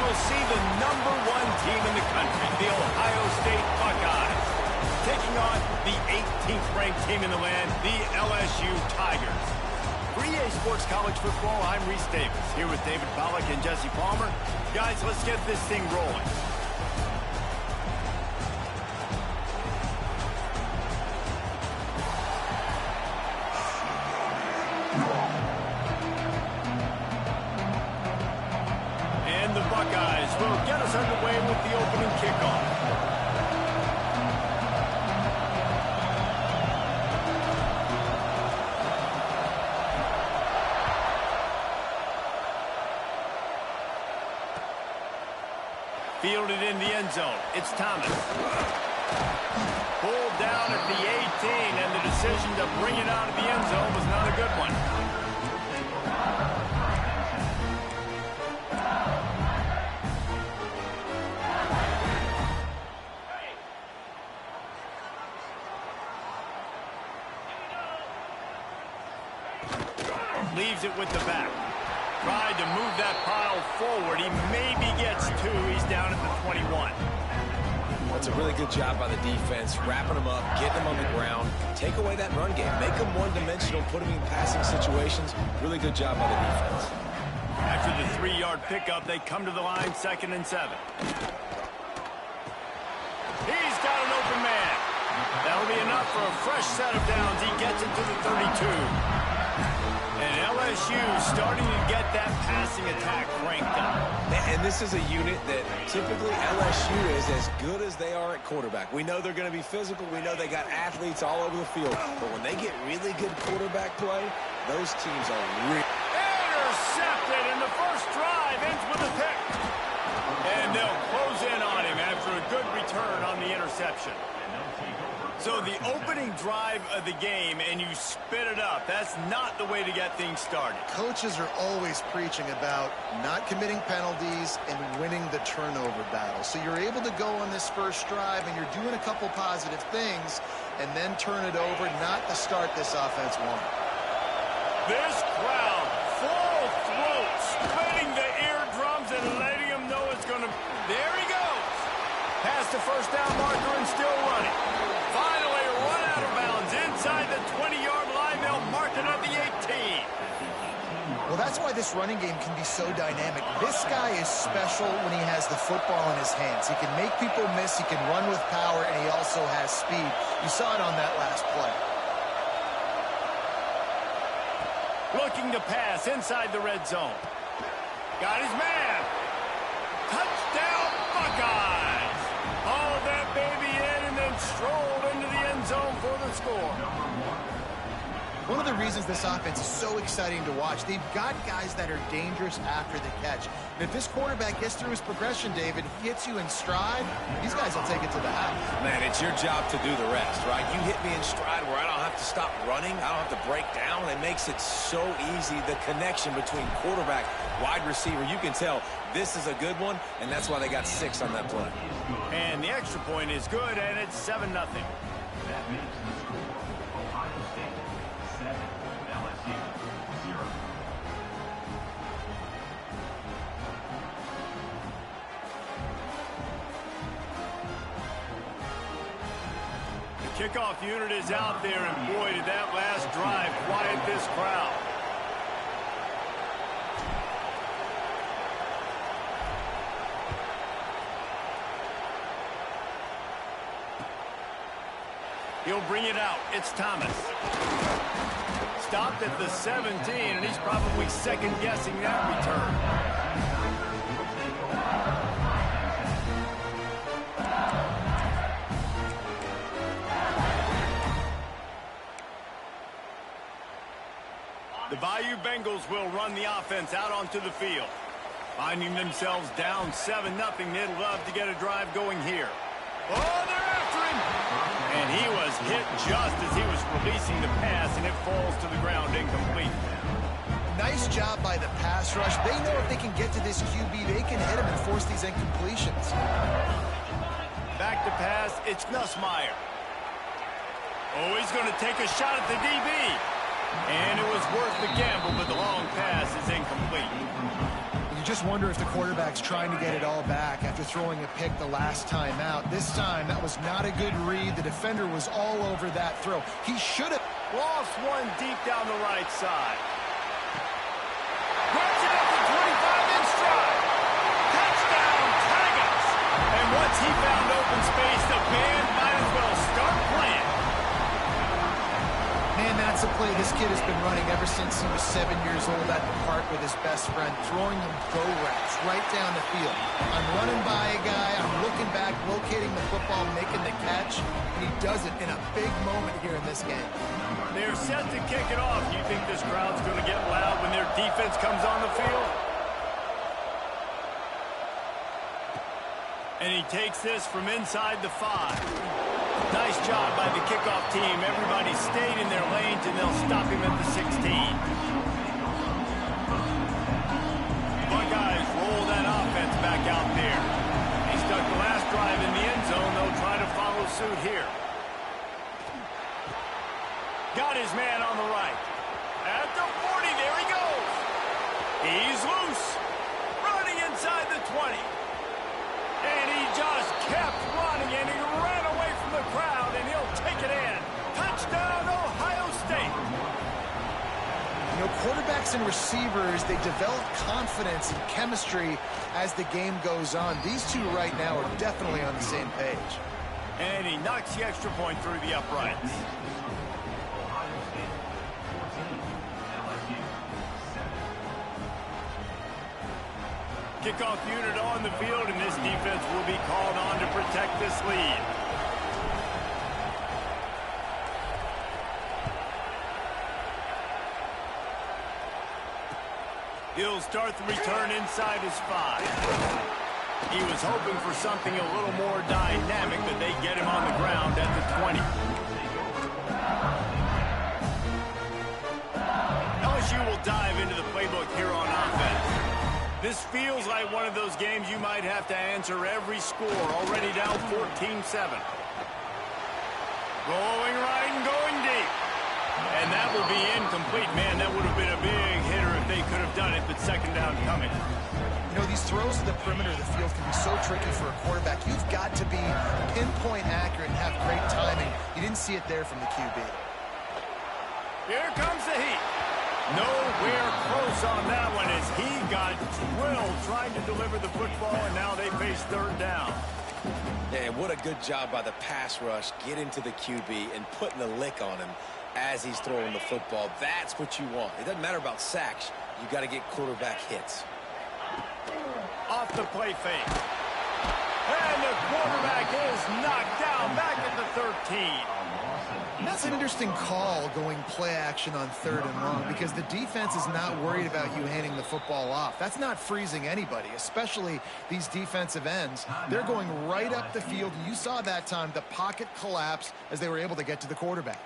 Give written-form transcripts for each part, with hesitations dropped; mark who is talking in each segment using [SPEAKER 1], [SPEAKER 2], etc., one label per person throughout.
[SPEAKER 1] we'll see the #1 team in the country, the Ohio State Buckeyes, taking on the 18th ranked team in the land, the LSU Tigers. For EA Sports College Football, I'm Reese Davis, here with David Pollack and Jesse Palmer. Guys, let's get this thing rolling. And the Buckeyes will get us underway with the opening kickoff. Fielded in the end zone. It's Thomas. Pulled down at the 18, and the decision to bring it out of the end zone was not a good one. Leaves it with the back. Tried to move that pile forward. He maybe gets 2. He's down at the 21.
[SPEAKER 2] That's a really good job by the defense, wrapping them up, getting them on the ground. Take away that run game. Make them one-dimensional, put them in passing situations. Really good job by the defense.
[SPEAKER 1] After the 3-yard pickup, they come to the line, 2nd and 7. He's got an open man. That'll be enough for a fresh set of downs. He gets it to the 32. And LSU starting to get that passing attack cranked up.
[SPEAKER 2] And this is a unit that typically LSU is as good as they are at quarterback. We know they're going to be physical. We know they got athletes all over the field. But when they get really good quarterback play, those teams are really...
[SPEAKER 1] Intercepted, and the first drive ends with a pick. And they'll close in on him after a good return on the interception. So the opening drive of the game, and you spit it up. That's not the way to get things started.
[SPEAKER 3] Coaches are always preaching about not committing penalties and winning the turnover battle. So you're able to go on this first drive, and you're doing a couple positive things, and then turn it over, not the start this offense wanted.
[SPEAKER 1] This crowd, full throat, splitting the eardrums and letting them know it's going to... There he goes. Past the first down marker and still running. Finally run out of bounds inside the 20-yard line. They'll mark it at the 18.
[SPEAKER 3] Well, that's why this running game can be so dynamic. This guy is special when he has the football in his hands. He can make people miss, he can run with power, and he also has speed. You saw it on that last play.
[SPEAKER 1] Looking to pass inside the red zone. Got his man. Touchdown, Buckeyes. Hauled that baby in and then strolled into the end zone for the score.
[SPEAKER 3] One of the reasons this offense is so exciting to watch, they've got guys that are dangerous after the catch. And if this quarterback gets through his progression, David, he hits you in stride, these guys will take it to the house.
[SPEAKER 2] Man, it's your job to do the rest, right? You hit me in stride where I don't have to stop running. I don't have to break down. It makes it so easy, the connection between quarterback, wide receiver. You can tell this is a good one, and that's why they got 6 on that play.
[SPEAKER 1] And the extra point is good, and it's 7-0.
[SPEAKER 4] That makes the score Ohio State 7, LSU 0.
[SPEAKER 1] The kickoff unit is out there, and boy, did that last drive quiet this crowd. He'll bring it out. It's Thomas. Stopped at the 17, and he's probably second-guessing that return. The Bayou Bengals will run the offense out onto the field. Finding themselves down 7-0, they'd love to get a drive going here. Oh, they're after him! And he was hit just as he was releasing the pass, and it falls to the ground incomplete.
[SPEAKER 3] Nice job by the pass rush. They know if they can get to this QB, they can hit him and force these incompletions.
[SPEAKER 1] Back to pass, it's Nussmeier. Oh, he's going to take a shot at the DB. And it was worth the gamble, but the long pass is incomplete.
[SPEAKER 3] You just wonder if the quarterback's trying to get it all back after throwing a pick the last time out. This time, that was not a good read. The defender was all over that throw. He should have
[SPEAKER 1] lost one deep down the right side. Grabs it up to 25 in stride. Touchdown, Tigers! And once he found open space, the band might as well start playing.
[SPEAKER 3] Man, that's a play this kid has been running ever since he was 7 years old at the park with his best friend, throwing him go routes right down the field. I'm running by a guy, I'm looking back, locating the football, making the catch, and he does it in a big moment here in this game.
[SPEAKER 1] They're set to kick it off. You think this crowd's going to get loud when their defense comes on the field? And he takes this from inside the 5. Nice job by the kickoff team. Everybody stayed in their lanes, and they'll stop him at the 16. Buckeyes roll that offense back out there. He stuck the last drive in the end zone. They'll try to follow suit here. Got his man on the right. At the 40, there he goes. He's loose. Running inside the 20. And he just kept running, and he ran away from the crowd, and he'll take it in. Touchdown, Ohio State.
[SPEAKER 3] You know, quarterbacks and receivers, they develop confidence and chemistry as the game goes on. These two right now are definitely on the same page.
[SPEAKER 1] And he knocks the extra point through the uprights.
[SPEAKER 4] Ohio State 14, LSU 7.
[SPEAKER 1] Kickoff unit on the field, and this defense will be called on to protect this lead. He'll start the return inside his 5. He was hoping for something a little more dynamic, but they get him on the ground at the 20. LSU will dive into the playbook here on offense. This feels like one of those games you might have to answer every score. Already down 14-7. Rolling right and going deep. And that will be incomplete. Man, that would have been a big hitter if they could have done it, but second down coming.
[SPEAKER 3] You know, these throws to the perimeter of the field can be so tricky for a quarterback. You've got to be pinpoint accurate and have great timing. You didn't see it there from the QB.
[SPEAKER 1] Here comes the heat. Nowhere close on that one as he got drilled trying to deliver the football, and now they face third down.
[SPEAKER 2] Yeah, what a good job by the pass rush, getting to the QB and putting the lick on him as he's throwing the football. That's what you want. It doesn't matter about sacks. You got to get quarterback hits.
[SPEAKER 1] Off the play fake. And the quarterback is knocked down back at the 13.
[SPEAKER 3] That's an interesting call, going play action on third and long, because the defense is not worried about you handing the football off. That's not freezing anybody, especially these defensive ends. They're going right up the field. You saw that time the pocket collapse as they were able to get to the quarterback.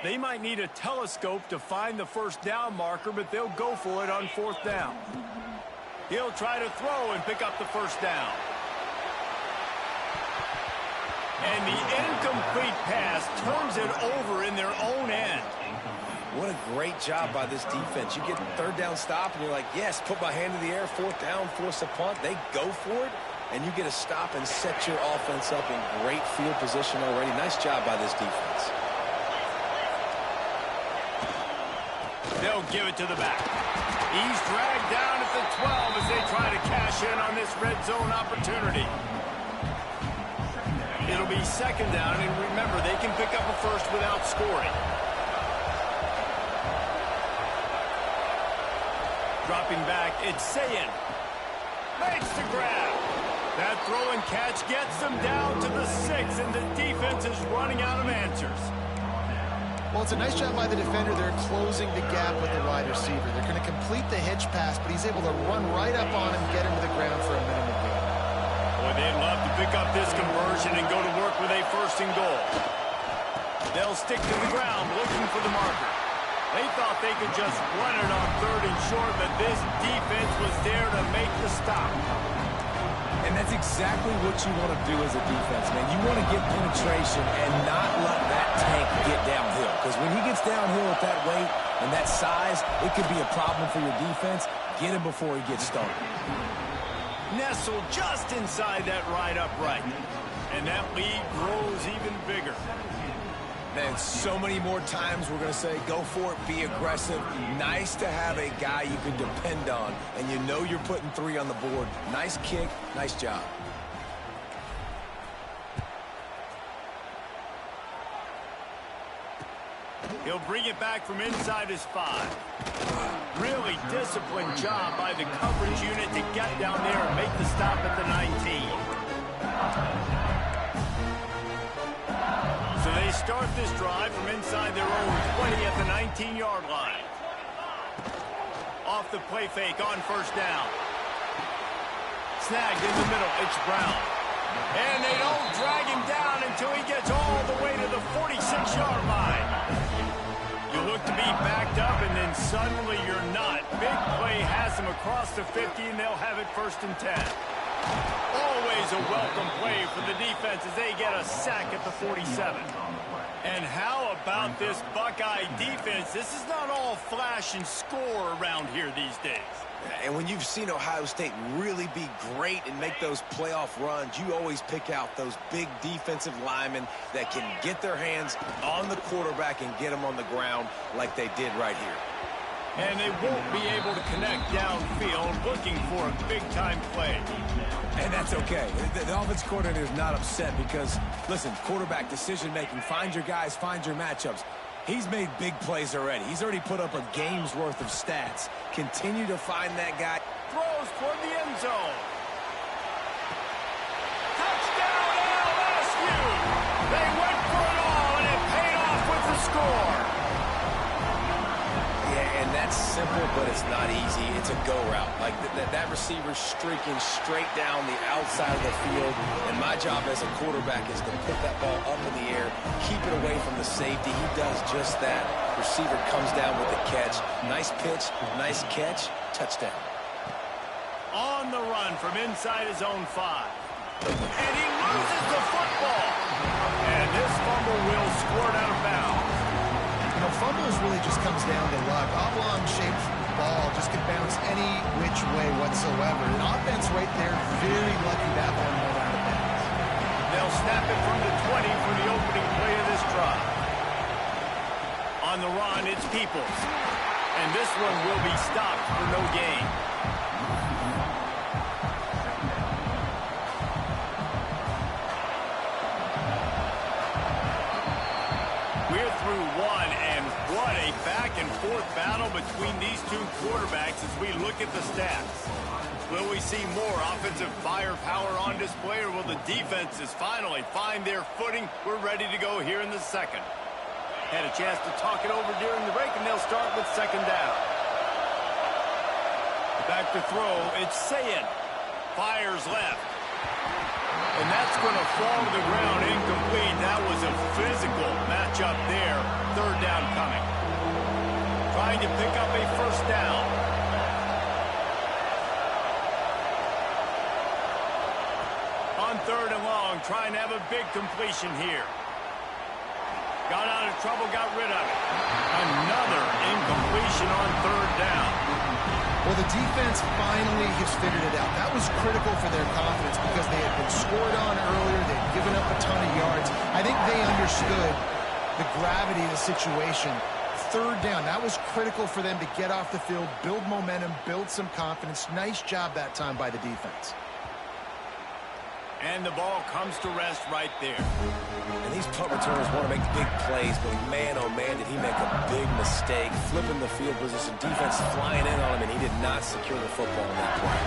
[SPEAKER 1] They might need a telescope to find the first down marker, but they'll go for it on fourth down. He'll try to throw and pick up the first down. And the incomplete pass turns it over in their own end.
[SPEAKER 2] What a great job by this defense. You get third down stop, and you're like, yes, put my hand in the air, fourth down, force a punt. They go for it, and you get a stop and set your offense up in great field position already. Nice job by this defense.
[SPEAKER 1] They'll give it to the back. He's dragged down at the 12 as they try to cash in on this red zone opportunity. It'll be second down, and remember, they can pick up a first without scoring. Dropping back, it's Sayin. Makes the grab. That throw and catch gets them down to the 6, and the defense is running out of answers.
[SPEAKER 3] Well, it's a nice job by the defender. They're closing the gap with the wide receiver. They're going to complete the hitch pass, but he's able to run right up on him, get him to the ground for a minimum gain.
[SPEAKER 1] Boy, they'd love to pick up this conversion and go to work with a first and goal. They'll stick to the ground looking for the marker. They thought they could just run it on third and short, but this defense was there to make the stop.
[SPEAKER 2] And that's exactly what you want to do as a defense, man. You want to get penetration and not let that tank get downhill. Because when he gets downhill at that weight and that size, it could be a problem for your defense. Get him before he gets started.
[SPEAKER 1] Nestled just inside that right upright. And that lead grows even bigger.
[SPEAKER 2] Man, so many more times we're going to say, go for it, be aggressive. Nice to have a guy you can depend on, and you know you're putting 3 on the board. Nice kick, nice job.
[SPEAKER 1] He'll bring it back from inside his 5. Really disciplined job by the coverage unit to get down there and make the stop at the 19. So they start this drive from inside their own 20 at the 19-yard line. Off the play fake on first down. Snagged in the middle, it's Brown. And they don't drag him down until he gets all the way to the 46-yard line. You look to be backed up, and then suddenly you're not. Big play has them across the 50, and they'll have it 1st and 10. Always a welcome play for the defense as they get a sack at the 47. And how about this Buckeye defense? This is not all flash and score around here these days.
[SPEAKER 2] And when you've seen Ohio State really be great and make those playoff runs, you always pick out those big defensive linemen that can get their hands on the quarterback and get him on the ground like they did right here.
[SPEAKER 1] And they won't be able to connect downfield, looking for a big-time play.
[SPEAKER 2] And that's okay. The offense coordinator is not upset because, listen, quarterback decision-making, find your guys, find your matchups. He's made big plays already. He's already put up a game's worth of stats. Continue to find that guy.
[SPEAKER 1] Throws toward the end zone. Touchdown, LSU! They went for it all, and it paid off with the score.
[SPEAKER 2] Yeah, and that's simple, but it's not easy. It's a go route. Like that receiver's streaking straight down the outside of the field, and my job as a quarterback is to put that ball up in the air, keep it away from the safety. He does just that. Receiver comes down with the catch. Nice pitch, nice catch, touchdown.
[SPEAKER 1] On the run from inside his own 5. And he loses the football. And this fumble will squirt out of bounds.
[SPEAKER 3] You know, fumbles really just comes down to luck. Oblong-shaped ball just can bounce any which way whatsoever. An offense right there, very lucky that one went out of bounds.
[SPEAKER 1] They'll snap it from the 20 for the opening play of this drive. On the run, it's Peoples. And this one will be stopped for no gain. We're through one, and what a back-and-forth battle between these two quarterbacks as we look at the stats. Will we see more offensive firepower on display, or will the defenses finally find their footing? We're ready to go here in the second. Had a chance to talk it over during the break, and they'll start with 2nd down. Back to throw, it's Sayin. Fires left. And that's going to fall to the ground incomplete. That was a physical matchup there. 3rd down coming. Trying to pick up a 1st down. On 3rd and long, trying to have a big completion here. Got out of trouble, got rid of it. Another incompletion on 3rd down.
[SPEAKER 3] Well, the defense finally has figured it out. That was critical for their confidence because they had been scored on earlier. They'd given up a ton of yards. I think they understood the gravity of the situation. 3rd down, that was critical for them to get off the field, build momentum, build some confidence. Nice job that time by the defense.
[SPEAKER 1] And the ball comes to rest right there.
[SPEAKER 2] And these punt returners want to make big plays, but man, oh man, did he make a big mistake. Flipping the field position, defense flying in on him, and he did not secure the football in that play.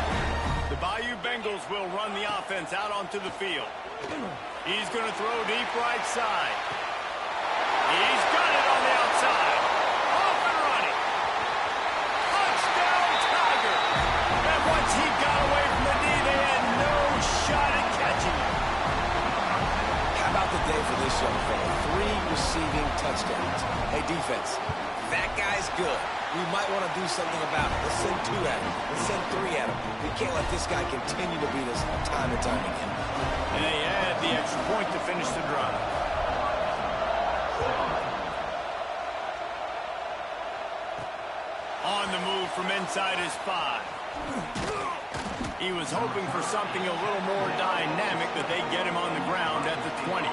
[SPEAKER 1] The Bayou Bengals will run the offense out onto the field. He's going to throw deep right side. He's got it on the outside. Off and running. Touchdown, Tigers. And once he got away from the knee, they had no shot at catching him.
[SPEAKER 2] How about the day for this young fella? 3 receiving touchdowns. Hey, defense, that guy's good. We might want to do something about it. Let's send 2 at him. Let's send 3 at him. We can't let this guy continue to beat us time and time again.
[SPEAKER 1] And they add the extra point to finish the drive. On the move from inside his 5. He was hoping for something a little more dynamic, but they get him on the ground at the 20.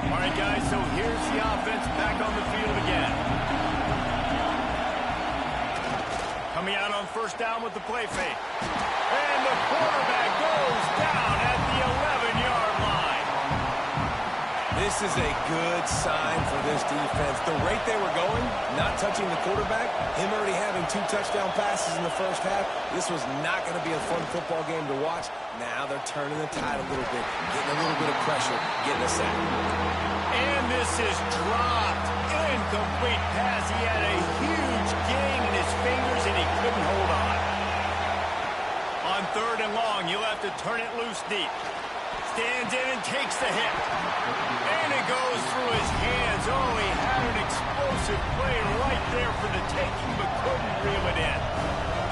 [SPEAKER 1] All right, guys, so here's the offense back on the field again. Coming out on first down with the play fake. And the quarterback goes down at the 11-yard line.
[SPEAKER 2] This is a good sign for this defense. The rate they were going, not touching the quarterback, him already having 2 touchdown passes in the first half, this was not going to be a fun football game to watch. Now they're turning the tide a little bit, getting a little bit of pressure, getting a sack.
[SPEAKER 1] And this is dropped. Incomplete pass. He had a huge gain in his fingers, and he couldn't hold on. On 3rd and long, you'll have to turn it loose deep. Stands in and takes the hit. And it goes through his hands. Oh, he had an explosive play right there for the taking, but couldn't reel it in.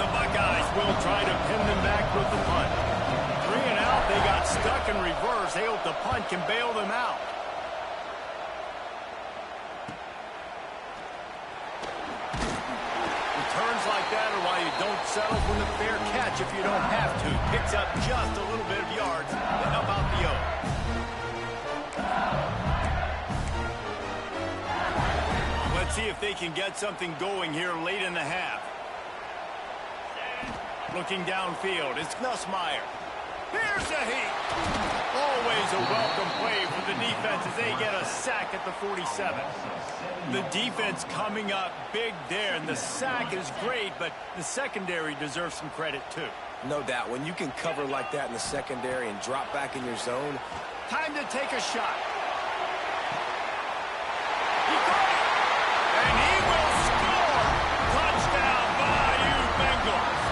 [SPEAKER 1] The Buckeyes will try to pin them back with the punt. 3 and out, they got stuck in reverse. They hope the punt can bail them out. Returns like that are why you don't settle for the fair catch if you don't have to. Picks up just a little bit of yards. Then how about the O? Let's see if they can get something going here late in the half. Looking downfield, it's Nussmeier. Here's a heat. Always a welcome play for the defense as they get a sack at the 47. The defense coming up big there, and the sack is great, but the secondary deserves some credit too.
[SPEAKER 2] No doubt. When you can cover like that in the secondary and drop back in your zone.
[SPEAKER 1] Time to take a shot. He got it! And he will score! Touchdown, Bayou Bengals!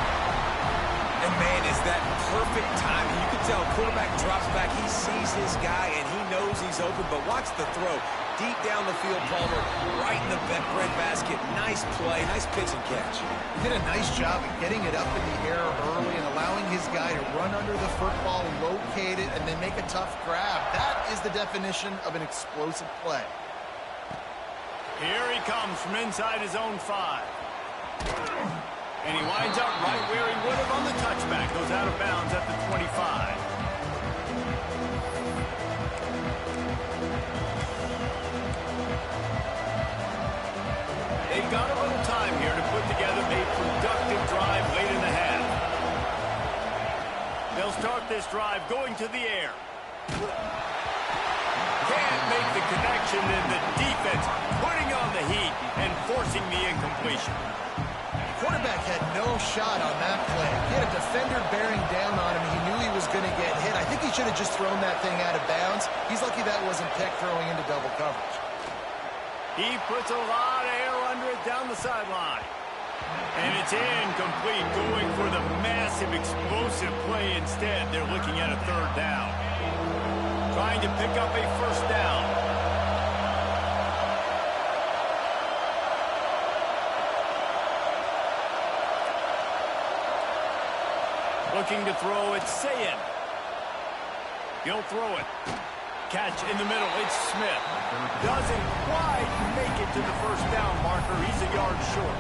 [SPEAKER 2] And man, is that perfect timing. You can tell quarterback drops back. He sees his guy, and he knows he's open, but watch the throw. Deep down the field, Palmer, right in the breadbasket. Nice play, nice pitch and catch.
[SPEAKER 3] He did a nice job of getting it up in the air early and allowing his guy to run under the football, locate it, and then make a tough grab. That is the definition of an explosive play.
[SPEAKER 1] Here he comes from inside his own 5. And he winds up right where he would have on the touchback. Goes out of bounds at the 25. They've got a little time here to put together a productive drive late in the half. They'll start this drive going to the air. Can't make the connection, and the defense putting on the heat and forcing the incompletion.
[SPEAKER 3] Quarterback had no shot on that play. He had a defender bearing down on him. He knew he was going to get hit. I think he should have just thrown that thing out of bounds. He's lucky that wasn't picked throwing into double coverage.
[SPEAKER 1] He puts a lot of air under it down the sideline. And it's incomplete, going for the massive explosive play instead. They're looking at a 3rd down. Trying to pick up a 1st down. Looking to throw it, Sayin. He'll throw it. Catch in the middle, it's Smith. Doesn't quite make it to the 1st down marker. He's a yard short.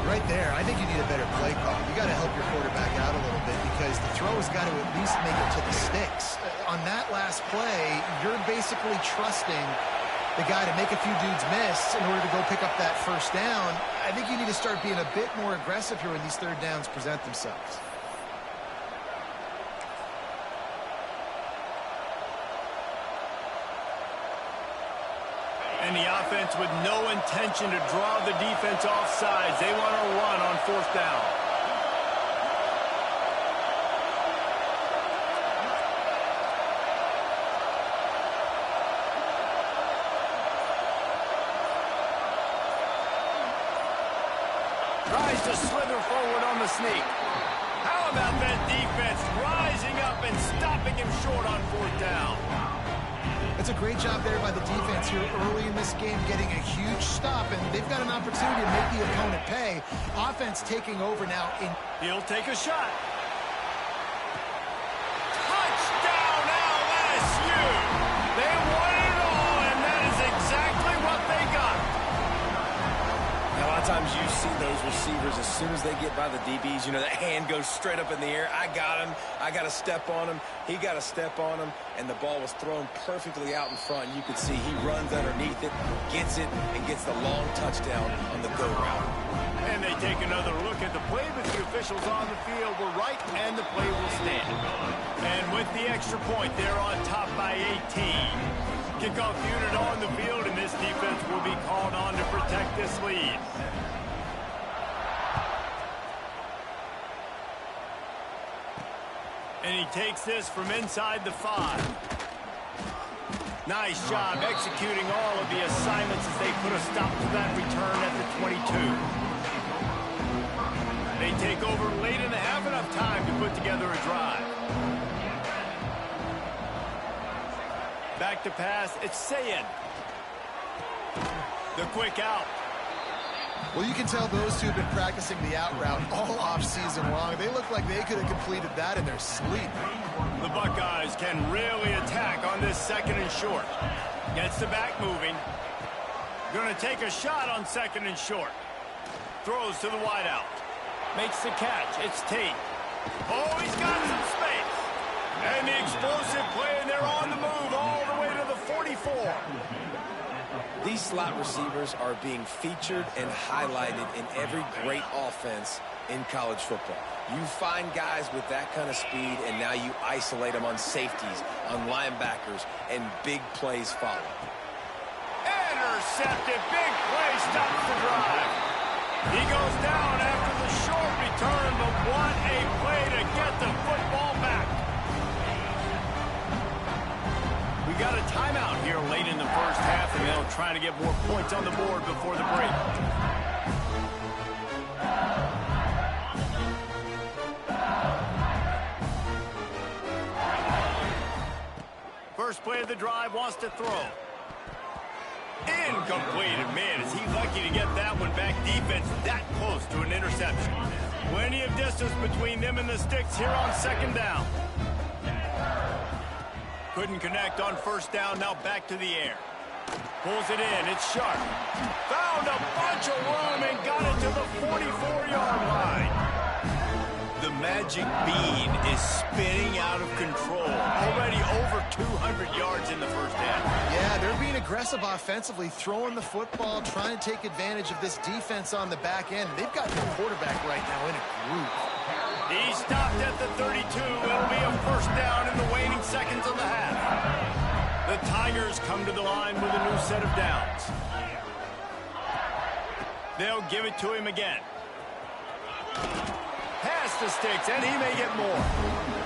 [SPEAKER 3] Right there, I think you need a better play call. You got to help your quarterback out a little bit because the throw has got to at least make it to the sticks. On that last play, you're basically trusting the guy to make a few dudes miss in order to go pick up that 1st down. I think you need to start being a bit more aggressive here when these 3rd downs present themselves.
[SPEAKER 1] And the offense with no intention to draw the defense off sides. They want to run on 4th down. Tries to slither forward on the sneak. How about that defense rising up and stopping him short on 4th down?
[SPEAKER 3] It's a great job there by the defense here early in this game, getting a huge stop, and they've got an opportunity to make the opponent pay. Offense taking over now.
[SPEAKER 1] He'll take a shot. Touchdown, LSU! They won
[SPEAKER 2] Sometimes you see those receivers, as soon as they get by the DBs, you know, that hand goes straight up in the air. I got him. I got to step on him. He got to step on him. And the ball was thrown perfectly out in front. You could see he runs underneath it, gets it, and gets the long touchdown on the go route.
[SPEAKER 1] And they take another look at the play, but the officials on the field were right, and the play will stand. And with the extra point, they're on top by 18. Kickoff unit on the field, and this defense will be called on to protect this lead. And he takes this from inside the 5. Nice job executing all of the assignments as they put a stop to that return at the 22. They take over late in the half, enough time to put together a drive. Back to pass, it's Sayin. The quick out.
[SPEAKER 3] Well, you can tell those two have been practicing the out route all off-season long. They look like they could have completed that in their sleep.
[SPEAKER 1] The Buckeyes can really attack on this 2nd and short. Gets the back moving. Going to take a shot on 2nd and short. Throws to the wideout. Makes the catch. It's Tate. Oh, he's got some space. And the explosive play, and they're on the move all the way to the 44.
[SPEAKER 2] These slot receivers are being featured and highlighted in every great offense in college football. You find guys with that kind of speed, and now you isolate them on safeties, on linebackers, and big plays follow.
[SPEAKER 1] Intercepted. Big play stops the drive. He goes down after the short return, but what a play to get the football back. We got a timeout here late in the first half, and they'll try to get more points on the board before the break. First play of the drive, wants to throw. Incomplete. Man, is he lucky to get that one back. Defense that close to an interception. Plenty of distance between them and the sticks here on 2nd down. Couldn't connect on 1st down. Now back to the air. Pulls it in. It's Sharp. Found a bunch of room and got it to the 44-yard line. The magic bean is spinning out of control. Already over 200 yards in the first half.
[SPEAKER 3] Yeah, they're being aggressive offensively, throwing the football, trying to take advantage of this defense on the back end. They've got the quarterback right now in a groove.
[SPEAKER 1] He stopped at the 32. It'll be a 1st down in the waning seconds of the half. The Tigers come to the line with a new set of downs. They'll give it to him again. Past the sticks, and he may get more.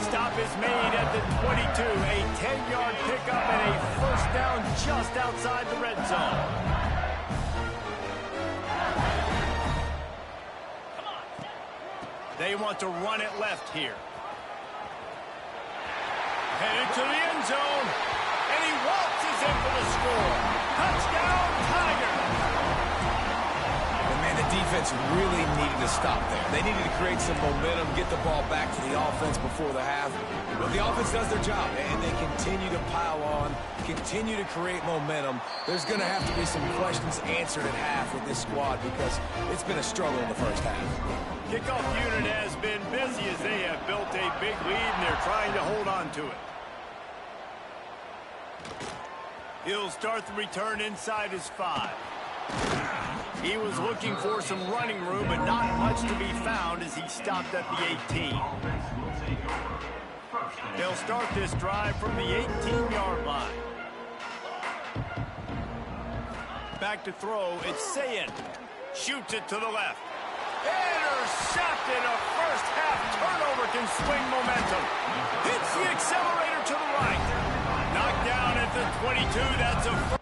[SPEAKER 1] Stop is made at the 22. A 10-yard pickup and a 1st down just outside the red zone. They want to run it left here. Headed to the end zone, and he waltzes in for the score. Touchdown, Tigers!
[SPEAKER 2] The defense really needed to stop there. They needed to create some momentum, get the ball back to the offense before the half. But the offense does their job, and they continue to pile on, continue to create momentum. There's going to have to be some questions answered at half with this squad because it's been a struggle in the first half.
[SPEAKER 1] Kickoff unit has been busy as they have built a big lead, and they're trying to hold on to it. He'll start the return inside his 5. He was looking for some running room, but not much to be found as he stopped at the 18. They'll start this drive from the 18-yard line. Back to throw, it's Sayin. Shoots it to the left. Intercepted. A first half turnover can swing momentum. Hits the accelerator to the right. Knocked down at the 22. That's a first.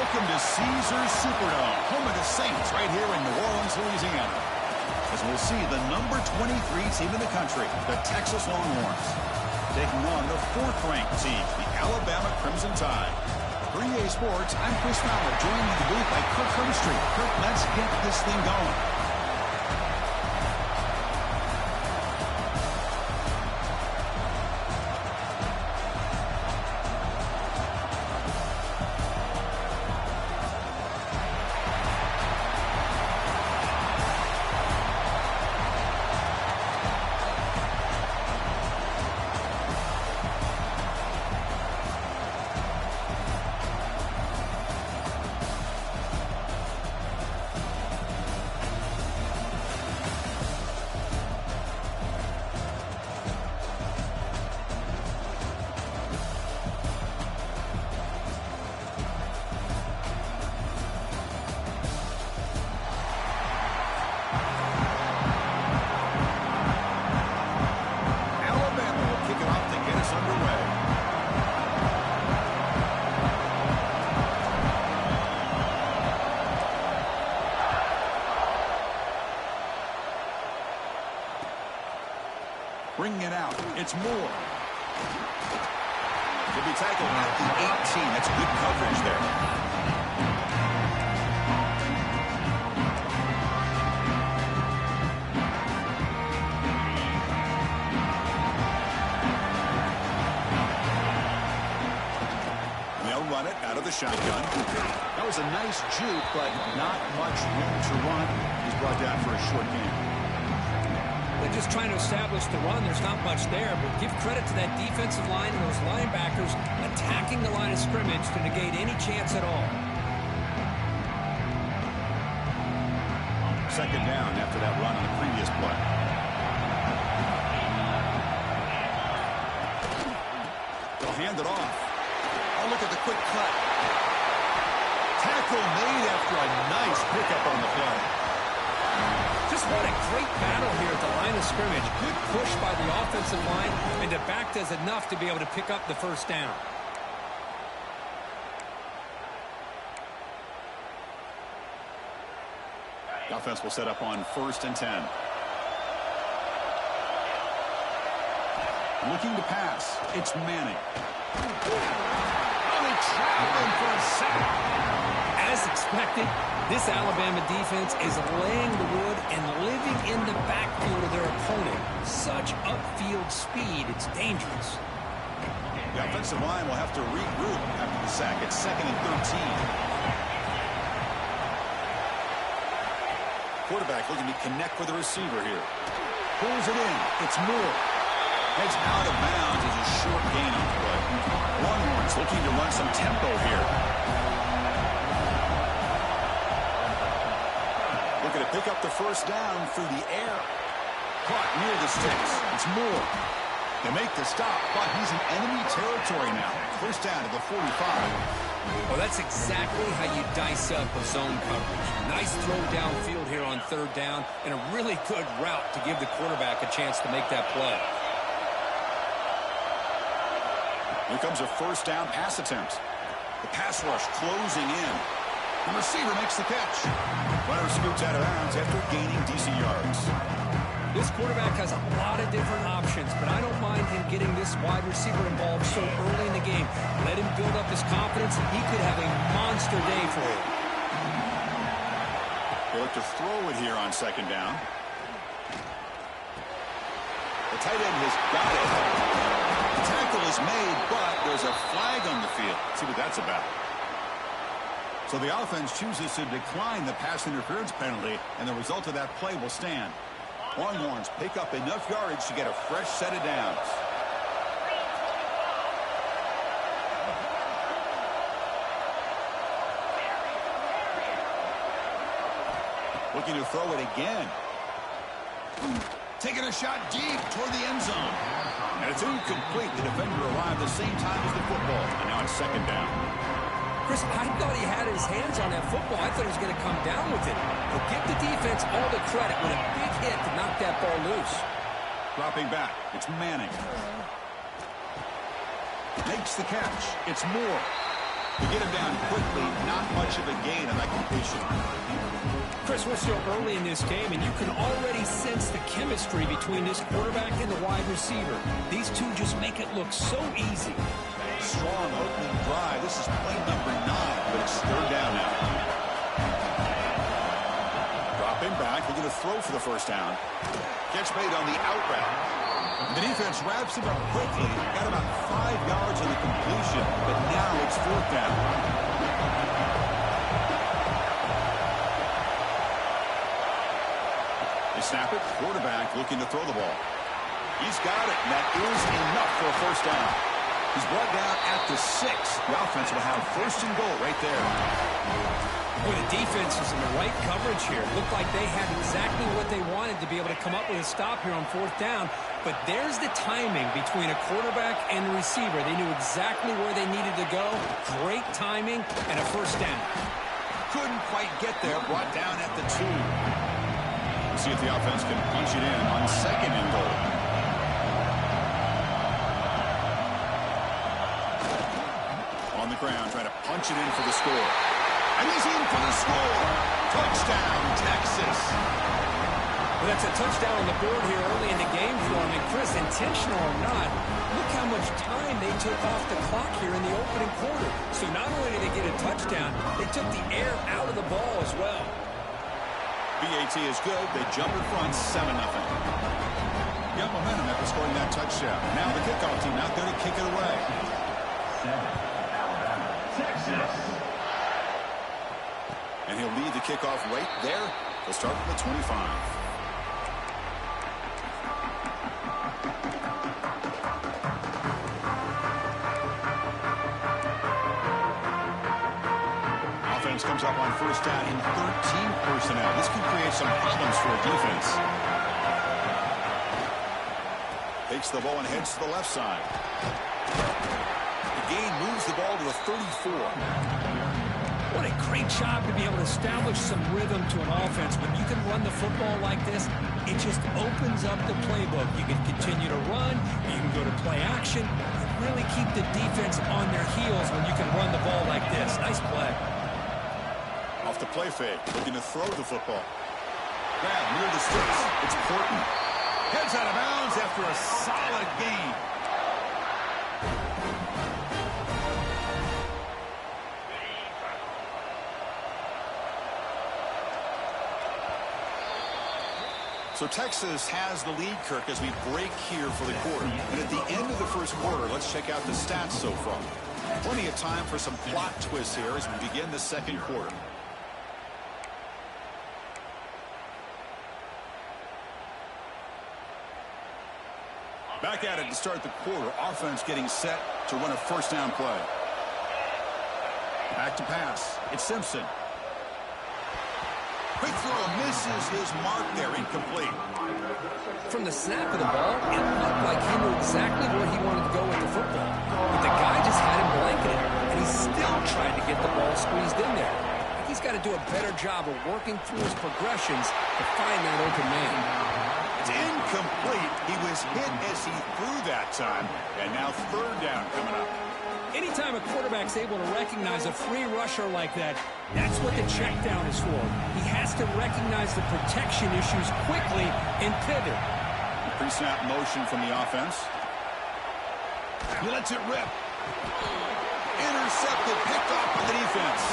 [SPEAKER 5] Welcome to Caesars Superdome, home of the Saints, right here in New Orleans, Louisiana. As we'll see the number 23 team in the country, the Texas Longhorns, taking on the 4th-ranked team, the Alabama Crimson Tide. For EA Sports, I'm Chris Fowler, joined in the booth by Kirk Hermstreet. Kirk, let's get this thing going. Bringing it out. It's Moore. Could be tackled at the 18. That's good coverage there. They'll run it out of the shotgun. That was a nice juke, but not much room to run. He's brought down for a short game.
[SPEAKER 6] They're just trying to establish the run. There's not much there, but give credit to that defensive line and those linebackers attacking the line of scrimmage to negate any chance at all.
[SPEAKER 5] Second down after that run on the previous play. They'll hand it off. Oh, look at the quick cut. Tackle made after a nice pickup on the play.
[SPEAKER 6] Just what a great battle here at the line of scrimmage. Good push by the offensive line, and the back does enough to be able to pick up the first down.
[SPEAKER 5] The offense will set up on 1st and 10. Looking to pass. It's Manning. Oh, they trapped him for a sack.
[SPEAKER 6] As expected, this Alabama defense is laying the wood and living in the backfield of their opponent. Such upfield speed, it's dangerous.
[SPEAKER 5] The offensive line will have to regroup after the sack. It's 2nd and 13. Quarterback looking to connect with the receiver here. Pulls it in. It's Moore. Heads out of bounds as a short gain on the play. Longhorns looking to run some tempo here. Looking to pick up the first down through the air. Caught near the sticks. It's Moore. They make the stop, but he's in enemy territory now. First down to the 45.
[SPEAKER 6] Well, that's exactly how you dice up a zone coverage. Nice throw downfield here on 3rd down, and a really good route to give the quarterback a chance to make that play.
[SPEAKER 5] Here comes a first down pass attempt. The pass rush closing in. The receiver makes the catch. Runner scoots out of bounds after gaining decent yards.
[SPEAKER 6] This quarterback has a lot of different options, but I don't mind him getting this wide receiver involved so early in the game. Let him build up his confidence. He could have a monster day for him.
[SPEAKER 5] They look to throw it here on 2nd down. The tight end has got it. The tackle is made, but there's a flag on the field. Let's see what that's about. So the offense chooses to decline the pass interference penalty, and the result of that play will stand. Longhorns pick up enough yardage to get a fresh set of downs. Looking to throw it again. Taking a shot deep toward the end zone. And it's incomplete. The defender arrived the same time as the football. And now it's 2nd down.
[SPEAKER 6] Chris, I thought he had his hands on that football. I thought he was going to come down with it. But give the defense all the credit with a big hit to knock that ball loose.
[SPEAKER 5] Dropping back. It's Manning. Makes the catch. It's Moore. To get him down quickly, not much of a gain on that completion.
[SPEAKER 6] Chris, we're still early in this game, and you can already sense the chemistry between this quarterback and the wide receiver. These two just make it look so easy.
[SPEAKER 5] Strong opening drive. This is play number 9, but it's third down now. Dropping back, looking to throw for the first down. Catch made on the out route. The defense wraps him up quickly. Got about 5 yards on the completion, but now it's fourth down. They snap it. Quarterback looking to throw the ball. He's got it, and that is enough for a first down. He's brought down at the 6. The offense will have first and goal right there.
[SPEAKER 6] Boy, the defense is in the right coverage here. Looked like they had exactly what they wanted to be able to come up with a stop here on fourth down. But there's the timing between a quarterback and the receiver. They knew exactly where they needed to go. Great timing and a first down.
[SPEAKER 5] Couldn't quite get there. Brought down at the 2. We'll see if the offense can punch it in on second and goal. On the ground, trying to punch it in for the score. And he's in for the score. Touchdown, Texas.
[SPEAKER 6] Well, that's a touchdown on the board here early in the game for him. And Chris, intentional or not, look how much time they took off the clock here in the opening quarter. So not only did they get a touchdown, they took the air out of the ball as well.
[SPEAKER 5] BAT is good. They jump in front 7-0. Got momentum after scoring that touchdown. Now the kickoff team out there to kick it away.
[SPEAKER 4] 7, Alabama, Texas.
[SPEAKER 5] And he'll lead the kickoff right there. They'll start from the 25. Offense comes up on first down in 13 personnel. This can create some problems for a defense. Takes the ball and heads to the left side. The gain moves the ball to a 34.
[SPEAKER 6] What a great job to be able to establish some rhythm to an offense. When you can run the football like this, it just opens up the playbook. You can continue to run. You can go to play action. You really keep the defense on their heels when you can run the ball like this. Nice play.
[SPEAKER 5] Off the play fake, looking to throw the football. Grab near the sticks. It's Porton. Heads out of bounds after a solid gain. So Texas has the lead, Kirk, as we break here for the quarter. And at the end of the first quarter, let's check out the stats so far. Plenty of time for some plot twists here as we begin the second quarter. Back at it to start the quarter. Offense getting set to run a first down play. Back to pass. It's Simpson. Quick throw misses his mark there, incomplete.
[SPEAKER 6] From the snap of the ball, it looked like he knew exactly where he wanted to go with the football. But the guy just had him blanketed, and he still tried to get the ball squeezed in there. He's got to do a better job of working through his progressions to find that open man.
[SPEAKER 5] It's incomplete. He was hit as he threw that time, and now third down coming up.
[SPEAKER 6] Anytime a quarterback's able to recognize a free rusher like that, that's what the check down is for. He has to recognize the protection issues quickly and pivot.
[SPEAKER 5] Pre-snap motion from the offense. He lets it rip. Intercepted, picked off by the defense.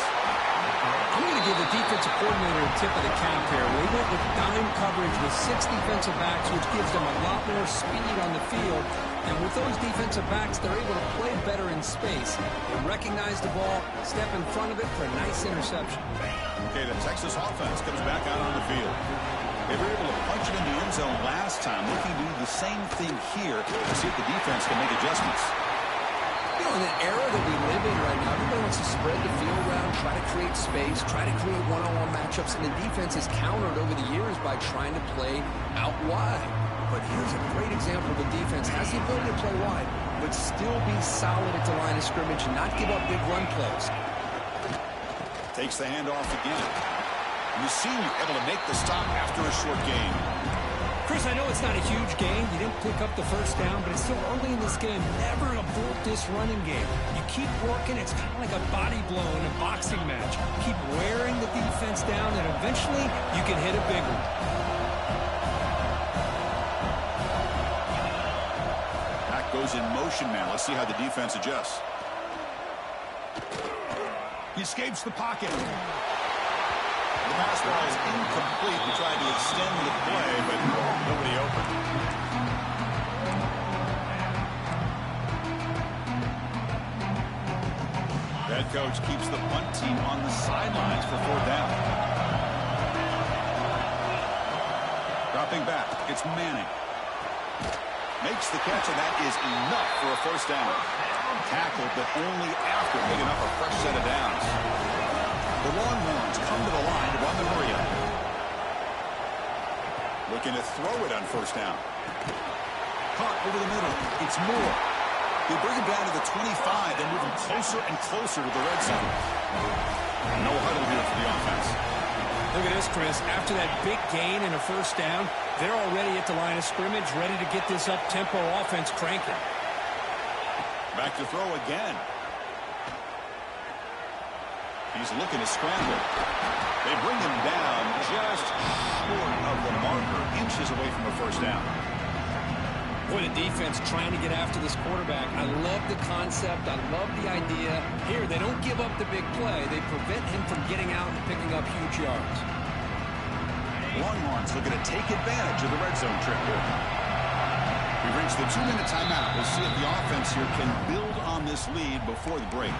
[SPEAKER 6] I'm going to give the defensive coordinator a tip of the cap here. They went with dime coverage with 6 defensive backs, which gives them a lot more speed on the field. And with those defensive backs, they're able to play better in space. They recognize the ball, step in front of it for a nice interception.
[SPEAKER 5] Okay, the Texas offense comes back out on the field. They were able to punch it in the end zone last time, looking to do the same thing here to see if the defense can make adjustments.
[SPEAKER 6] You know, in the era that we live in right now, everybody wants to spread the field around, try to create space, try to create one-on-one matchups, and the defense is countered over the years by trying to play out wide. But here's a great example of the defense. Has the ability to play wide, but still be solid at the line of scrimmage and not give up big run plays.
[SPEAKER 5] Takes the handoff again. And the senior able to make the stop after a short gain.
[SPEAKER 6] Chris, I know it's not a huge gain. You didn't pick up the first down, but it's still early in this game. Never abort this running game. You keep working. It's kind of like a body blow in a boxing match. Keep wearing the defense down, and eventually you can hit a big one.
[SPEAKER 5] Back goes in motion now. Let's see how the defense adjusts. He escapes the pocket. The pass ball is incomplete. He tried to extend the play, but nobody open. The head coach keeps the punt team on the sidelines for 4th down. Dropping back, it's Manning. Makes the catch, and that is enough for a 1st down. Tackled, but only after picking up a fresh set of downs. The Longhorns come to the line to run the hurry up. Looking to throw it on 1st down. Caught over the middle. It's Moore. They bring him down to the 25. They're moving closer and closer to the red zone. No huddle here for the offense.
[SPEAKER 6] Look at this, Chris. After that big gain and a 1st down, they're already at the line of scrimmage, ready to get this up-tempo offense cranking.
[SPEAKER 5] Back to throw again. He's looking to scramble. They bring him down just short of the marker, inches away from a 1st down.
[SPEAKER 6] Boy, the defense trying to get after this quarterback. I love the concept. I love the idea. Here, they don't give up the big play. They prevent him from getting out and picking up huge yards.
[SPEAKER 5] Longhorns looking to take advantage of the red zone trip here. We've reached the 2-minute timeout. We'll see if the offense here can build on this lead before the break.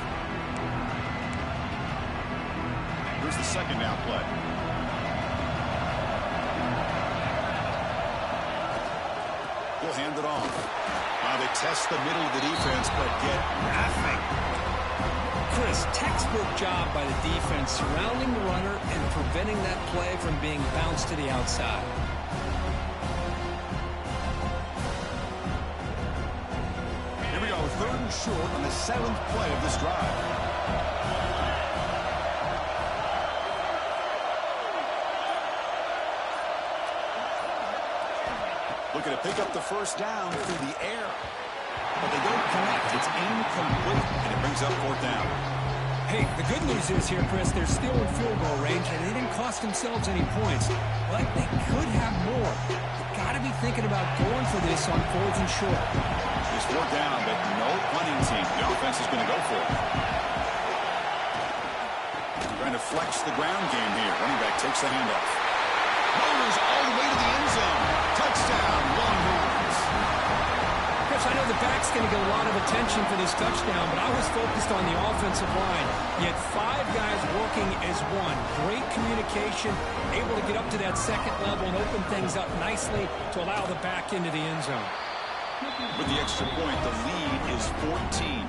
[SPEAKER 5] Here's the 2nd down play. He'll hand it off. They test the middle of the defense, but get nothing.
[SPEAKER 6] Chris, textbook job by the defense surrounding the runner and preventing that play from being bounced to the outside.
[SPEAKER 5] Here we go, 3rd and short on the 7th play of this drive. Looking to pick up the 1st down through the air. But they don't connect. It's incomplete, and it brings up 4th down.
[SPEAKER 6] Hey, the good news is here, Chris, they're still in field goal range, and they didn't cost themselves any points. But they could have more. They've got to be thinking about going for this on 4th and short.
[SPEAKER 5] It's 4th down, but no punting team. The offense is going to go for it. Trying to flex the ground game here. Running back takes the handoff. Rolls all the way to the end zone. Touchdown, Longhorns.
[SPEAKER 6] Chris, I know the back's going to get a lot of attention for this touchdown, but I was focused on the offensive line. Yet 5 guys working as one. Great communication, able to get up to that 2nd level and open things up nicely to allow the back into the end zone.
[SPEAKER 5] With the extra point, the lead is 14.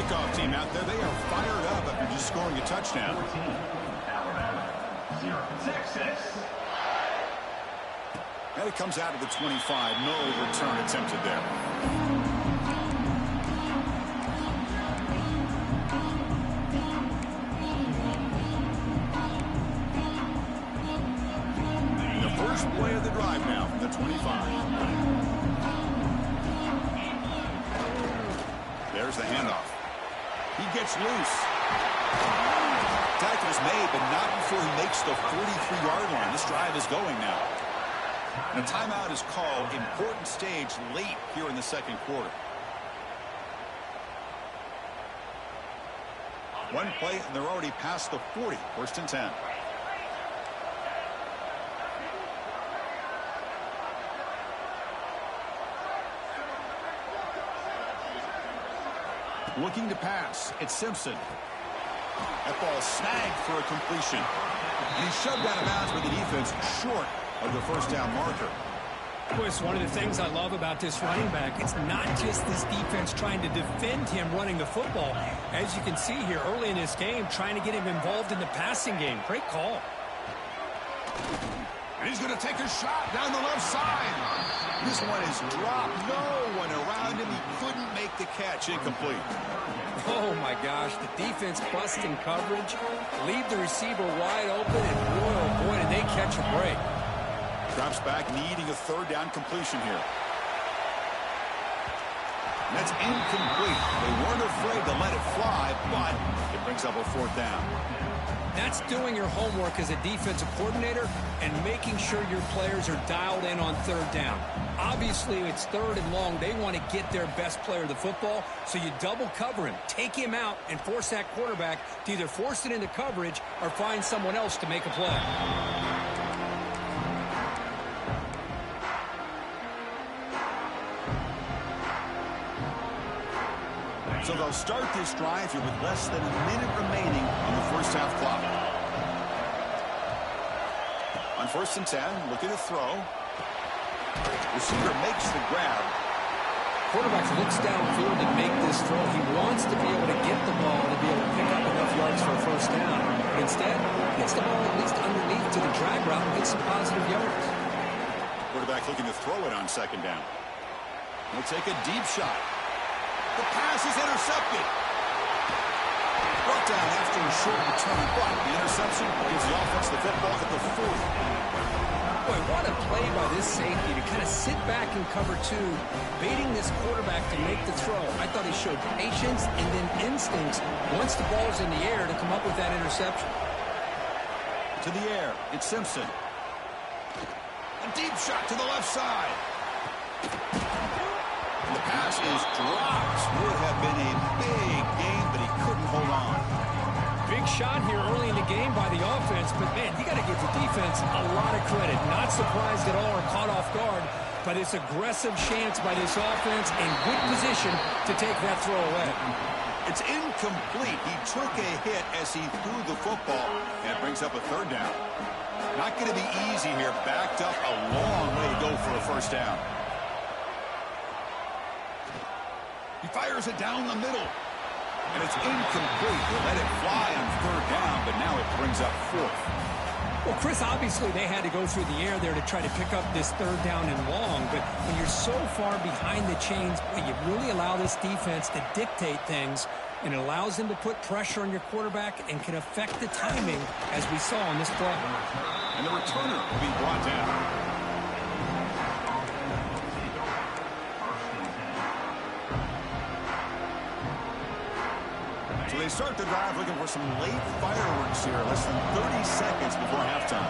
[SPEAKER 5] Kickoff team out there, they are fired up after just scoring a touchdown.
[SPEAKER 4] Alabama, 0 Texas.
[SPEAKER 5] And it comes out of the 25. No return attempted there. And the first play of the drive now from the 25. There's the handoff. He gets loose. Tackle's made, but not before he makes the 43-yard line. This drive is going now. And a timeout is called. Important stage late here in the 2nd quarter. One play, and they're already past the 40. 1st and 10. Looking to pass. It's Simpson. That ball snagged for a completion. And he's shoved out of bounds with the defense short of the 1st down marker.
[SPEAKER 6] Chris, one of the things I love about this running back, it's not just this defense trying to defend him running the football. As you can see here early in this game, trying to get him involved in the passing game. Great call.
[SPEAKER 5] And he's going to take a shot down the left side. This one is dropped. No one around him. He couldn't make the catch. Incomplete.
[SPEAKER 6] Oh, my gosh. The defense busting coverage. Leave the receiver wide open, and boy, oh boy, did they catch a break.
[SPEAKER 5] Drops back, needing a third down completion here. And that's incomplete. They weren't afraid to let it fly, but it brings up a fourth down.
[SPEAKER 6] That's doing your homework as a defensive coordinator and making sure your players are dialed in on third down. Obviously, it's third and long. They want to get their best player of the football, so you double cover him, take him out, and force that quarterback to either force it into coverage or find someone else to make a play.
[SPEAKER 5] So they'll start this drive here with less than a minute remaining on the first half clock. On 1st and 10, looking to throw. Receiver makes the grab.
[SPEAKER 6] Quarterback looks downfield to make this throw. He wants to be able to get the ball to be able to pick up enough yards for a first down. But instead, gets the ball at least underneath to the drag route and gets some positive yards.
[SPEAKER 5] Quarterback looking to throw it on 2nd down. He'll take a deep shot. The pass is intercepted. Brought down after a short return, but the interception gives the offense the football at the 40.
[SPEAKER 6] Boy, what a play by this safety to kind of sit back in cover 2, baiting this quarterback to make the throw. I thought he showed patience and then instincts once the ball's in the air to come up with that interception.
[SPEAKER 5] To the air, it's Simpson. A deep shot to the left side. The pass is dropped. Would have been a big gain, but he couldn't hold on.
[SPEAKER 6] Big shot here early in the game by the offense, but man, you got to give the defense a lot of credit. Not surprised at all or caught off guard, but it's aggressive chance by this offense in good position to take that throw away.
[SPEAKER 5] It's incomplete. He took a hit as he threw the football, and it brings up a 3rd down. Not going to be easy here. Backed up a long way to go for a first down. He fires it down the middle. And it's incomplete. They let it fly on 3rd down, but now it brings up 4th.
[SPEAKER 6] Well, Chris, obviously they had to go through the air there to try to pick up this 3rd down and long, but when you're so far behind the chains, you really allow this defense to dictate things, and it allows them to put pressure on your quarterback and can affect the timing, as we saw on this play.
[SPEAKER 5] And the returner will be brought down. So they start the drive looking for some late fireworks here, less than 30 seconds before halftime.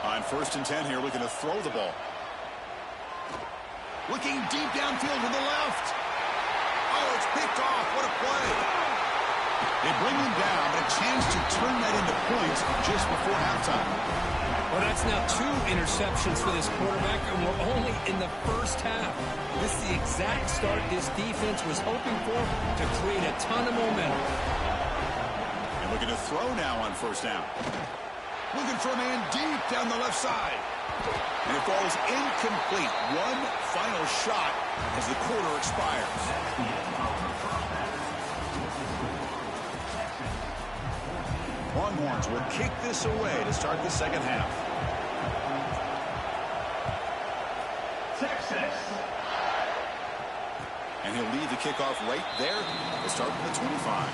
[SPEAKER 5] On 1st and 10 here, looking to throw the ball. Looking deep downfield to the left. Oh, it's picked off. What a play. They bring him down, but a chance to turn that into points just before halftime.
[SPEAKER 6] Well, that's now 2 interceptions for this quarterback, and we're only in the first half. This is the exact start this defense was hoping for to create a ton of momentum.
[SPEAKER 5] And looking to throw now on 1st down. Looking for a man deep down the left side. And it falls incomplete. One final shot as the quarter expires. Longhorns will kick this away to start the 2nd half.
[SPEAKER 4] Texas.
[SPEAKER 5] And he'll lead the kickoff right there to start from the 25.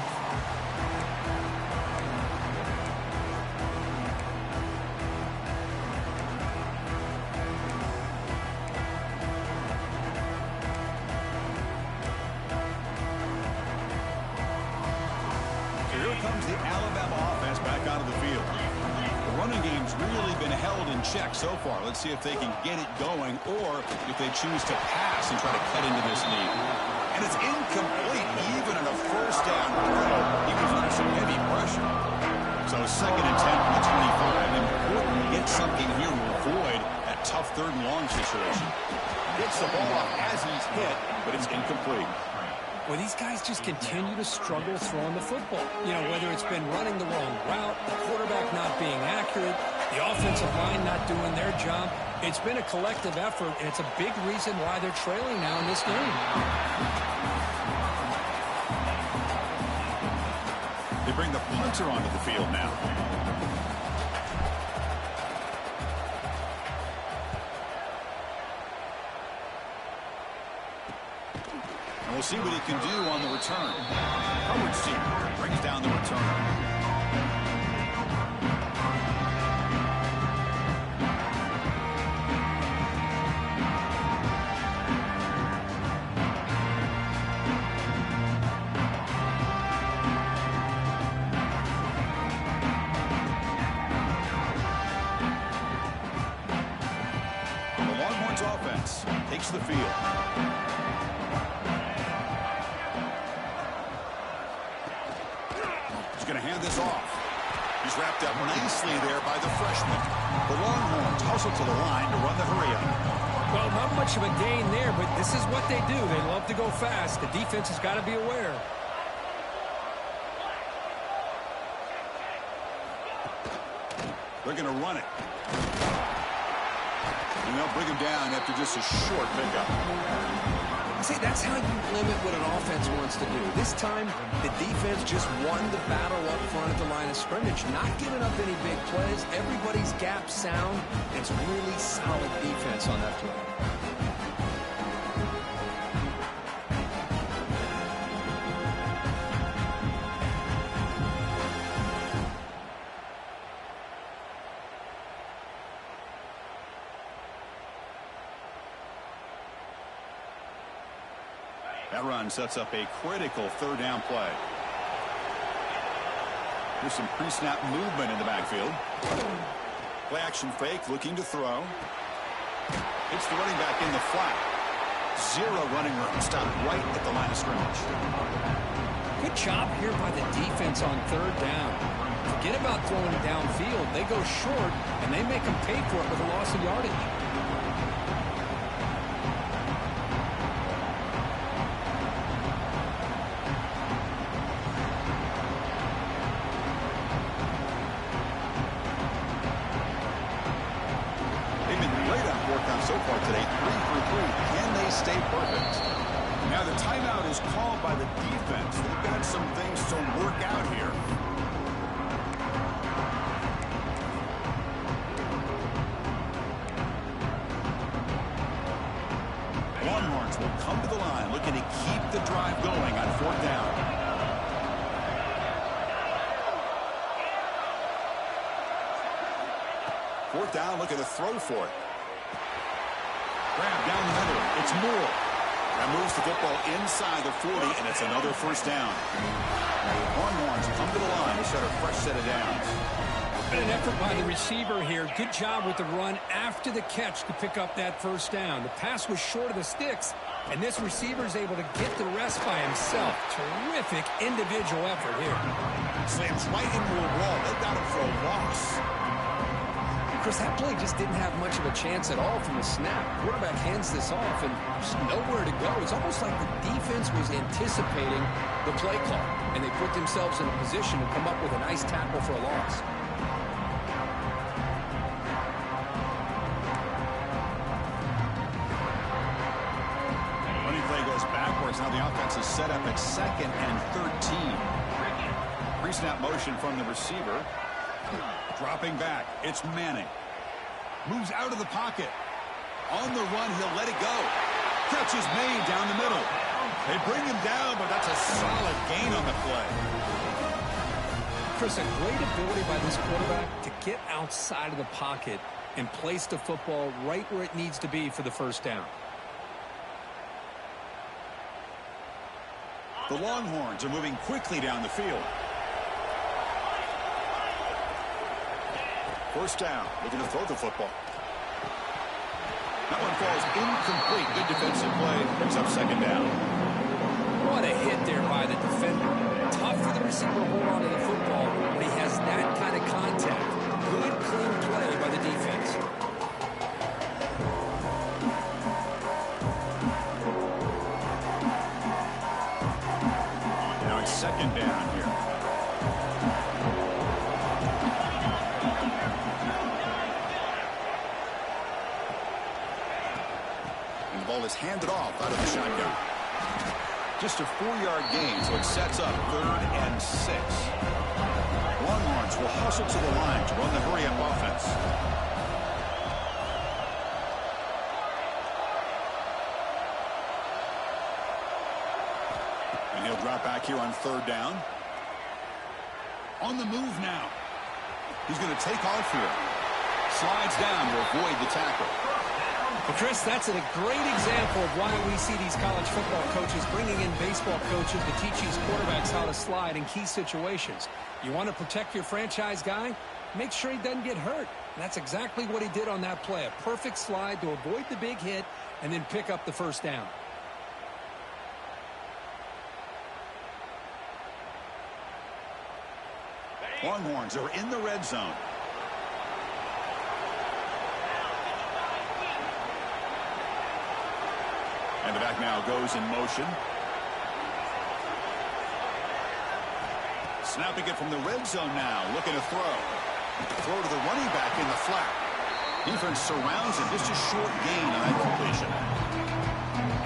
[SPEAKER 5] Comes the Alabama offense back onto the field. The running game's really been held in check so far. Let's see if they can get it going or if they choose to pass and try to cut into this lead. And it's incomplete even on a 1st down throw. He was under some heavy pressure. So 2nd and 10 from the 25. Important to get something here to avoid that tough 3rd and long situation. Gets the ball off as he's hit, but it's incomplete.
[SPEAKER 6] Well, these guys just continue to struggle throwing the football. You know, whether it's been running the wrong route, the quarterback not being accurate, the offensive line not doing their job. It's been a collective effort, and it's a big reason why they're trailing now in this game.
[SPEAKER 5] They bring the punter onto the field now. We'll see what he can do on the return. Howard Senior brings down the return. the field. He's going to hand this off. He's wrapped up nicely there by the freshman. The Longhorns hustle to the line to run the hurry-up.
[SPEAKER 6] Well, not much of a gain there, but this is what they do. They love to go fast. The defense has got to be aware.
[SPEAKER 5] They're going to run it. And they'll bring him down after just a short pickup.
[SPEAKER 6] See, that's how you limit what an offense wants to do. This time, the defense just won the battle up front at the line of scrimmage, not giving up any big plays. Everybody's gap sound. It's really solid defense on that play.
[SPEAKER 5] That run sets up a critical third down play. There's some pre-snap movement in the backfield. Play action fake, looking to throw. It's the running back in the flat. Zero running room. Stop right at the line of scrimmage.
[SPEAKER 6] Good job here by the defense on third down. Forget about throwing it downfield. They go short, and they make them pay for it with a loss of yardage.
[SPEAKER 5] So far today, 3 for 3. Can they stay perfect? Now the timeout is called by the defense. They've got some things to work out here. Longhorns will come to the line, looking to keep the drive going on fourth down. Fourth down, looking to throw for it. Grab down the middle. It's Moore. That moves the football inside the 40, and it's another first down. Longhorns come to the line to set a fresh set of downs.
[SPEAKER 6] And an effort by the receiver here. Good job with the run after the catch to pick up that first down. The pass was short of the sticks, and this receiver is able to get the rest by himself. Terrific individual effort here.
[SPEAKER 5] Slams right into a wall. They've got him for a loss.
[SPEAKER 6] Chris, that play just didn't have much of a chance at all from the snap. Quarterback hands this off, and there's nowhere to go. It's almost like the defense was anticipating the play call, and they put themselves in a position to come up with a nice tackle for a loss.
[SPEAKER 5] Running play goes backwards. Now the offense is set up at 2nd and 13. Pre-snap motion from the receiver. Dropping back, it's Manning. Moves out of the pocket. On the run, he'll let it go. Catch is made down the middle. They bring him down, but that's a solid gain on the play.
[SPEAKER 6] Chris, a great ability by this quarterback to get outside of the pocket and place the football right where it needs to be for the first down.
[SPEAKER 5] The Longhorns are moving quickly down the field. First down, looking to throw the football. That one falls incomplete. Good defensive play. Brings up second down.
[SPEAKER 6] What a hit there by the defender. Tough for the receiver to hold on to the football when he has that kind of contact. Good, clean play by the defense.
[SPEAKER 5] Now it's second down here. Is handed off out of the shotgun. Just a 4-yard gain, so it sets up 3rd and 6. Longhorns will hustle to the line to run the hurry-up offense. And he'll drop back here on 3rd down. On the move now. He's going to take off here. Slides down to avoid the tackle.
[SPEAKER 6] Well, Chris, that's a great example of why we see these college football coaches bringing in baseball coaches to teach these quarterbacks how to slide in key situations. You want to protect your franchise guy? make sure he doesn't get hurt. And that's exactly what he did on that play. A perfect slide to avoid the big hit and then pick up the first down.
[SPEAKER 5] Longhorns are in the red zone. And the back now goes in motion. Snapping it from the red zone now, looking to throw. Throw to the running back in the flat. Defense surrounds him, just a short gain on that completion.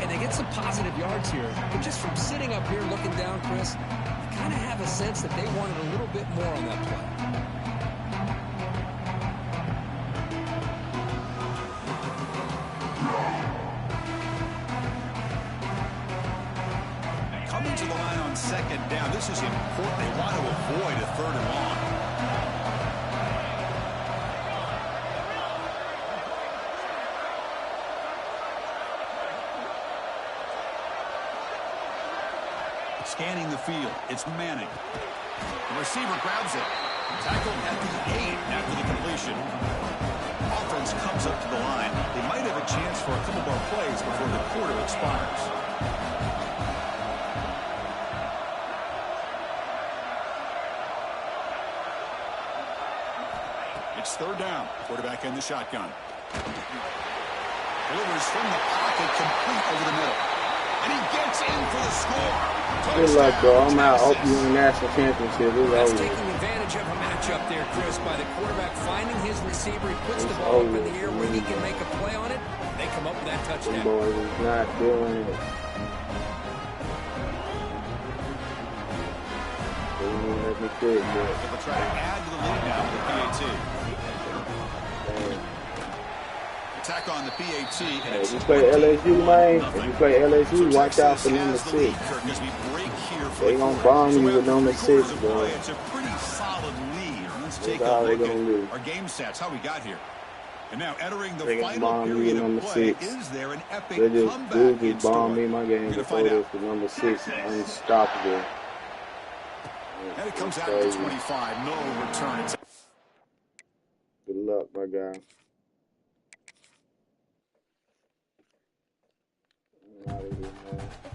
[SPEAKER 6] And they get some positive yards here, but just from sitting up here looking down, Chris, you kind of have a sense that they wanted a little bit more on that play.
[SPEAKER 5] Coming to the line on second down. This is important. They want to avoid a third and long. Scanning the field. It's Manning. The receiver grabs it. Tackled at the 8 after the completion. Offense comes up to the line. They might have a chance for a couple more plays before the quarter expires. It's third down. Quarterback in the shotgun. Delivers from the pocket, complete over the middle. And he gets in for the score.
[SPEAKER 7] Good luck, bro. I'm out. Hope you win the national championship.
[SPEAKER 6] That's taking advantage of a matchup there, Chris, by the quarterback finding his receiver. He puts the ball up in the air where he can make a play on it. They come up with that touchdown.
[SPEAKER 7] Boys is not doing it. Let me quit, bro.
[SPEAKER 5] They'll try to add to the lead now with the PAT. Attack on the PAT.
[SPEAKER 7] Hey, if you play LSU, man, if you play LSU, watch out for number 6. They gonna bomb you with number 6, bro.
[SPEAKER 5] It's a pretty solid lead. Let's take
[SPEAKER 7] a
[SPEAKER 5] look
[SPEAKER 7] at
[SPEAKER 5] our game stats, how we got here. And now entering the
[SPEAKER 7] They
[SPEAKER 5] final
[SPEAKER 7] bomb me
[SPEAKER 5] period
[SPEAKER 7] with
[SPEAKER 5] of
[SPEAKER 7] number
[SPEAKER 5] play,
[SPEAKER 7] 6.
[SPEAKER 5] is there an epic
[SPEAKER 7] They just
[SPEAKER 5] comeback in store?
[SPEAKER 7] bomb me my game before this with number 6. Unstoppable.
[SPEAKER 5] And it comes out to 25. No return.
[SPEAKER 7] Good luck, my guy. I'm out of here, man.